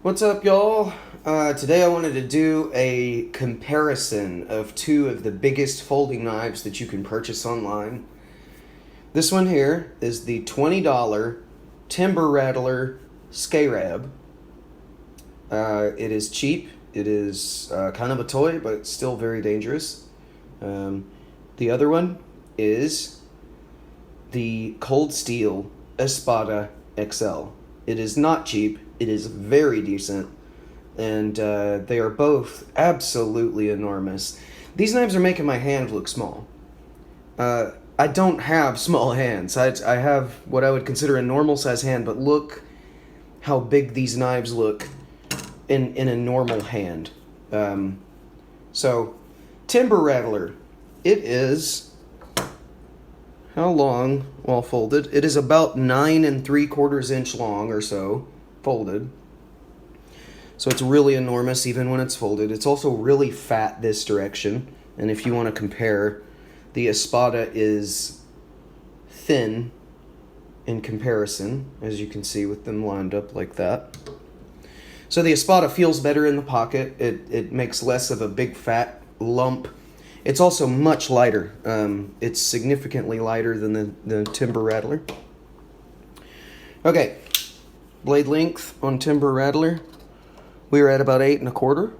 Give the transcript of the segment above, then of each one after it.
What's up, y'all? Today I wanted to do a comparison of two of the biggest folding knives that you can purchase online. This one here is the $20 Timber Rattler Scarab. It is cheap. It is kind of a toy, but it's still very dangerous. The other one is the Cold Steel Espada XL. It is not cheap. It is very decent, and they are both absolutely enormous. These knives are making my hand look small. I don't have small hands. I have what I would consider a normal size hand, but look how big these knives look in a normal hand. So, Timber Rattler. It is, how long while folded? It is about 9 3/4 inch long or so, folded. So it's really enormous even when it's folded. It's also really fat this direction. And if you want to compare, the Espada is thin in comparison, as you can see with them lined up like that. So the Espada feels better in the pocket. It makes less of a big fat lump. It's also much lighter. It's significantly lighter than the Timber Rattler. Okay, blade length on Timber Rattler, we are at about 8 1/4,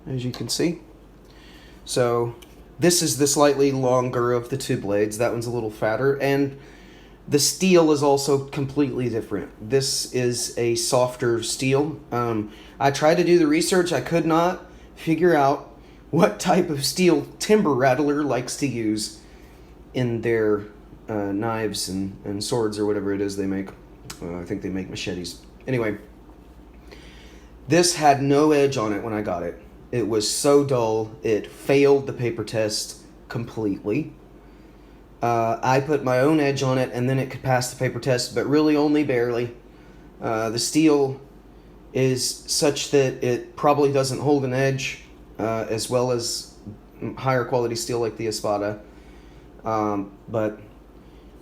as you can see. So this is the slightly longer of the two blades. That one's a little fatter, and the steel is also completely different. This is a softer steel. I tried to do the research. I could not figure out what type of steel Timber Rattler likes to use in their knives and swords or whatever it is they make. I think they make machetes. Anyway, this had no edge on it when I got it. It was so dull, it failed the paper test completely. I put my own edge on it, and then it could pass the paper test, but really only barely. The steel is such that it probably doesn't hold an edge as well as higher quality steel like the Espada. But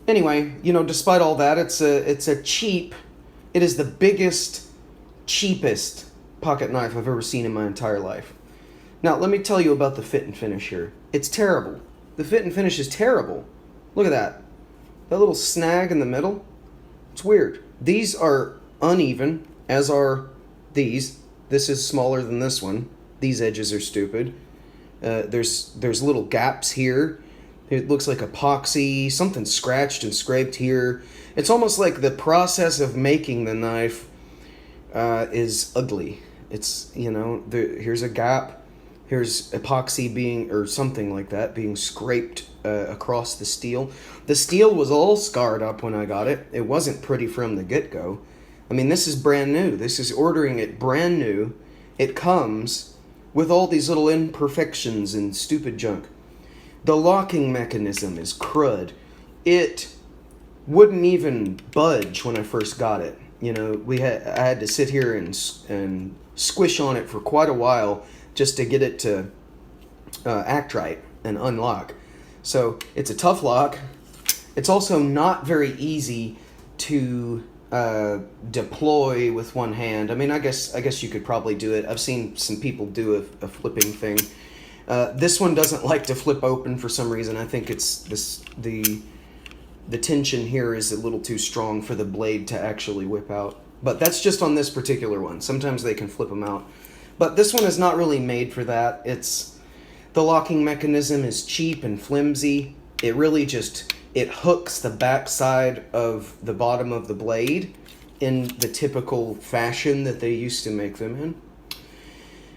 anyway, despite all that, it's a cheap. It is the biggest, cheapest pocket knife I've ever seen in my entire life. Now, let me tell you about the fit and finish here. It's terrible. The fit and finish is terrible. Look at that. That little snag in the middle. It's weird. These are uneven, as are these. This is smaller than this one. These edges are stupid. There's little gaps here. It looks like epoxy, something scratched and scraped here. It's almost like the process of making the knife is ugly. It's, here's a gap, here's epoxy or something like that, being scraped across the steel. The steel was all scarred up when I got it. It wasn't pretty from the get-go. I mean, this is brand new. This is ordering it brand new. It comes with all these little imperfections and stupid junk. The locking mechanism is crud. It wouldn't even budge when I first got it. I had to sit here and squish on it for quite a while just to get it to act right and unlock. So it's a tough lock. It's also not very easy to deploy with one hand. I mean, I guess you could probably do it. I've seen some people do a flipping thing. This one doesn't like to flip open for some reason. I think it's the tension here is a little too strong for the blade to actually whip out. But that's just on this particular one. Sometimes they can flip them out. But this one is not really made for that. The locking mechanism is cheap and flimsy. It really it hooks the backside of the bottom of the blade in the typical fashion that they used to make them in.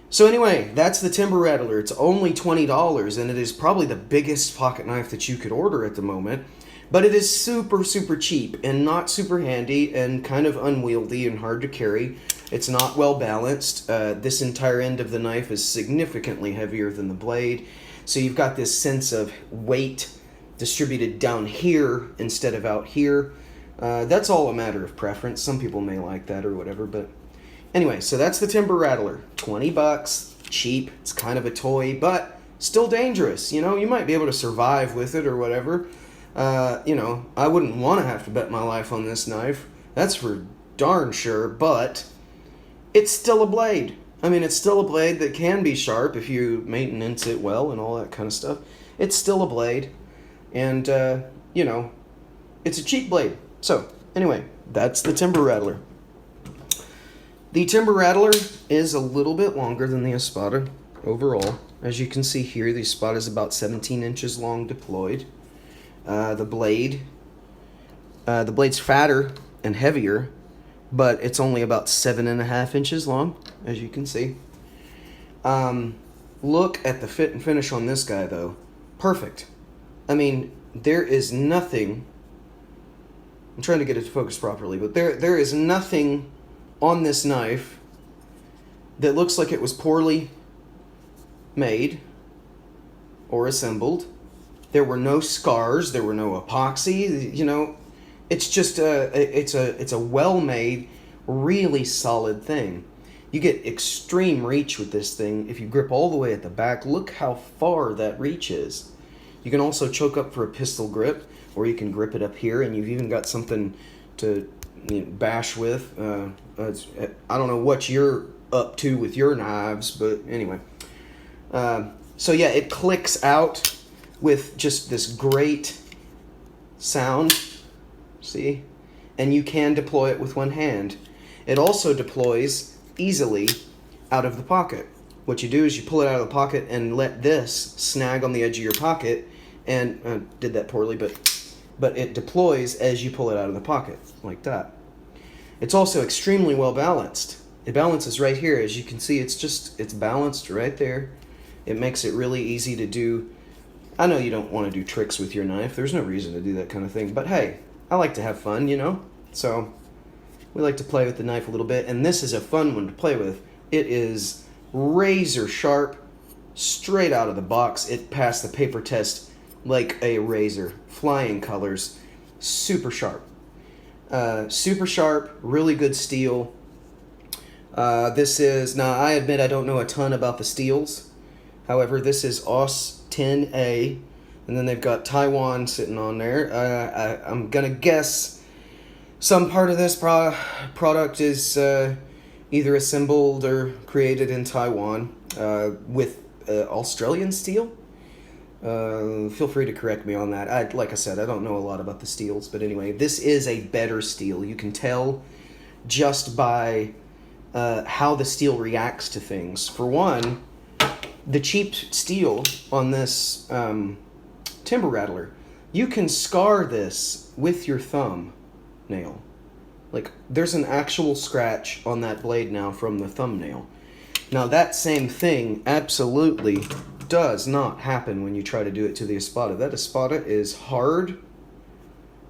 So anyway, that's the Timber Rattler. It's only $20, and it is probably the biggest pocket knife that you could order at the moment. But it is super, super cheap and not super handy and kind of unwieldy and hard to carry. It's not well balanced. This entire end of the knife is significantly heavier than the blade. So you've got this sense of weight distributed down here instead of out here. That's all a matter of preference. Some people may like that or whatever, but anyway, so that's the Timber Rattler. $20, cheap. It's kind of a toy, but still dangerous. You might be able to survive with it or whatever. I wouldn't want to have to bet my life on this knife. That's for darn sure, but it's still a blade. I mean, it's still a blade that can be sharp if you maintenance it well and all that kind of stuff. It's still a blade, and you know, it's a cheap blade. So anyway, that's the Timber Rattler. The Timber Rattler is a little bit longer than the Espada overall. As you can see here, the Espada is about 17 inches long deployed. The blade's fatter and heavier, but it's only about 7.5 inches long, as you can see. Look at the fit and finish on this guy, though. Perfect. I mean, there is nothing... I'm trying to get it to focus properly, but there is nothing on this knife that looks like it was poorly made or assembled. There were no scars. There were no epoxy. You know, it's just it's a well-made, really solid thing. You get extreme reach with this thing if you grip all the way at the back. Look how far that reach is. You can also choke up for a pistol grip, or you can grip it up here, and you've even got something to bash with. I don't know what you're up to with your knives, but anyway. So yeah, it clicks out with just this great sound, see? And you can deploy it with one hand. It also deploys easily out of the pocket. What you do is you pull it out of the pocket and let this snag on the edge of your pocket, and did that poorly, but it deploys as you pull it out of the pocket, like that. It's also extremely well balanced. It balances right here. As you can see, it's balanced right there. It makes it really easy to do. I know you don't want to do tricks with your knife. There's no reason to do that kind of thing. But hey, I like to have fun, you know? So we like to play with the knife a little bit. And this is a fun one to play with. It is razor sharp, straight out of the box. It passed the paper test like a razor. Flying colors. Super sharp. Super sharp, really good steel. This is, now I admit I don't know a ton about the steels. However, this is AUS 10A, and then they've got Taiwan sitting on there. I'm going to guess some part of this product is either assembled or created in Taiwan with Australian steel. Feel free to correct me on that. Like I said, I don't know a lot about the steels, but anyway, this is a better steel. You can tell just by how the steel reacts to things. For one, the cheap steel on this Timber Rattler, you can scar this with your thumb nail. Like, there's an actual scratch on that blade now from the thumbnail. Now, that same thing absolutely does not happen when you try to do it to the Espada. That Espada is hard.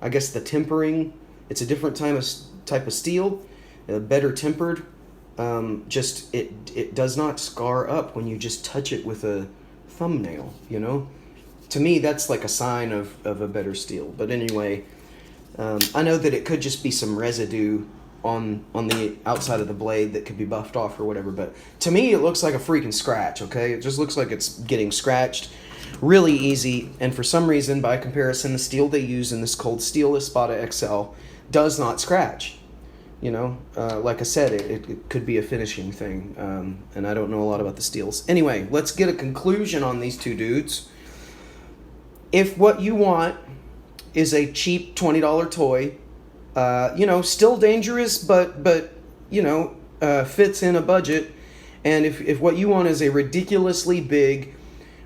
I guess the tempering, it's a different type of steel, better tempered. Just it does not scar up when you just touch it with a thumbnail, you know? To me, that's like a sign of a better steel. But anyway, I know that it could just be some residue on the outside of the blade that could be buffed off or whatever, but to me it looks like a freaking scratch, okay? It just looks like it's getting scratched really easy, and for some reason, by comparison, the steel they use in this cold Steel Espada XL does not scratch. You know, like I said, it could be a finishing thing, and I don't know a lot about the steels. Anyway, let's get a conclusion on these two dudes. If what you want is a cheap $20 toy, you know, still dangerous, but you know, fits in a budget, and if what you want is a ridiculously big,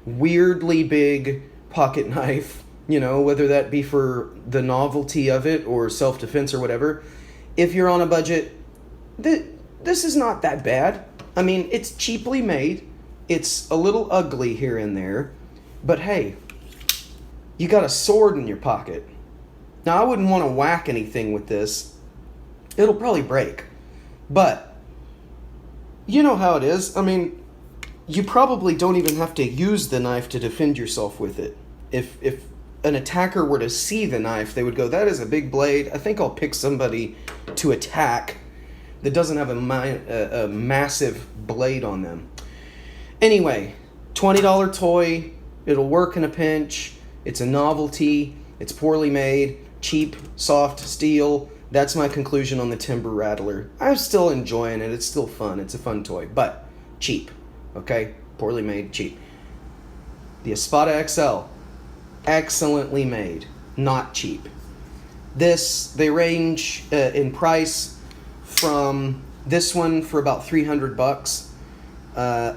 weirdly big pocket knife, you know, whether that be for the novelty of it or self-defense or whatever, if you're on a budget, this is not that bad. I mean, it's cheaply made. It's a little ugly here and there. But hey, you got a sword in your pocket. Now, I wouldn't want to whack anything with this. It'll probably break. But you know how it is. I mean, you probably don't even have to use the knife to defend yourself with it. If an attacker were to see the knife, they would go, that is a big blade. I think I'll pick somebody to attack that doesn't have a massive blade on them. Anyway, $20 toy. It'll work in a pinch. It's a novelty. It's poorly made, cheap, soft steel. that's my conclusion on the Timber Rattler. I'm still enjoying it. It's still fun. It's a fun toy, but cheap. Okay? Poorly made, cheap. The Espada XL, excellently made, not cheap. They range in price from this one for about $300,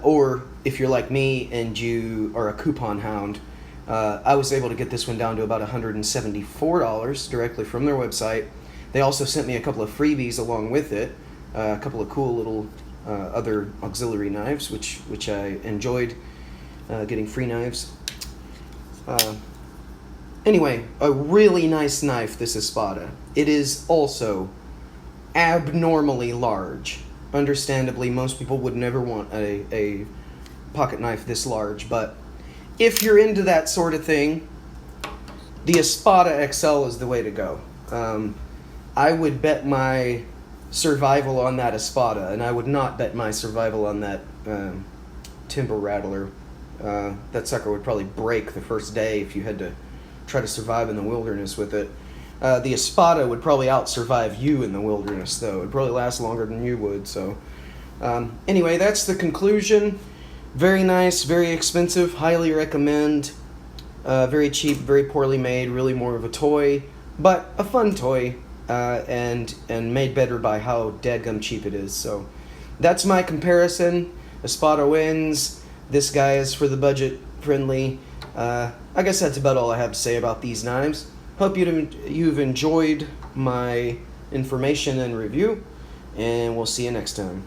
or if you're like me and you are a coupon hound, I was able to get this one down to about $174 directly from their website. They also sent me a couple of freebies along with it, a couple of cool little other auxiliary knives, which I enjoyed, getting free knives. Anyway, a really nice knife, this Espada. It is also abnormally large. Understandably, most people would never want a pocket knife this large, but if you're into that sort of thing, the Espada XL is the way to go. I would bet my survival on that Espada, and I would not bet my survival on that Timber Rattler. That sucker would probably break the first day if you had to try to survive in the wilderness with it. The Espada would probably out-survive you in the wilderness, though. It would probably last longer than you would, so... anyway, that's the conclusion. Very nice, very expensive, highly recommend. Very cheap, very poorly made, really more of a toy, but a fun toy, and made better by how dadgum cheap it is. So that's my comparison. Espada wins. This guy is for the budget friendly. I guess that's about all I have to say about these knives. Hope you've enjoyed my information and review, and we'll see you next time.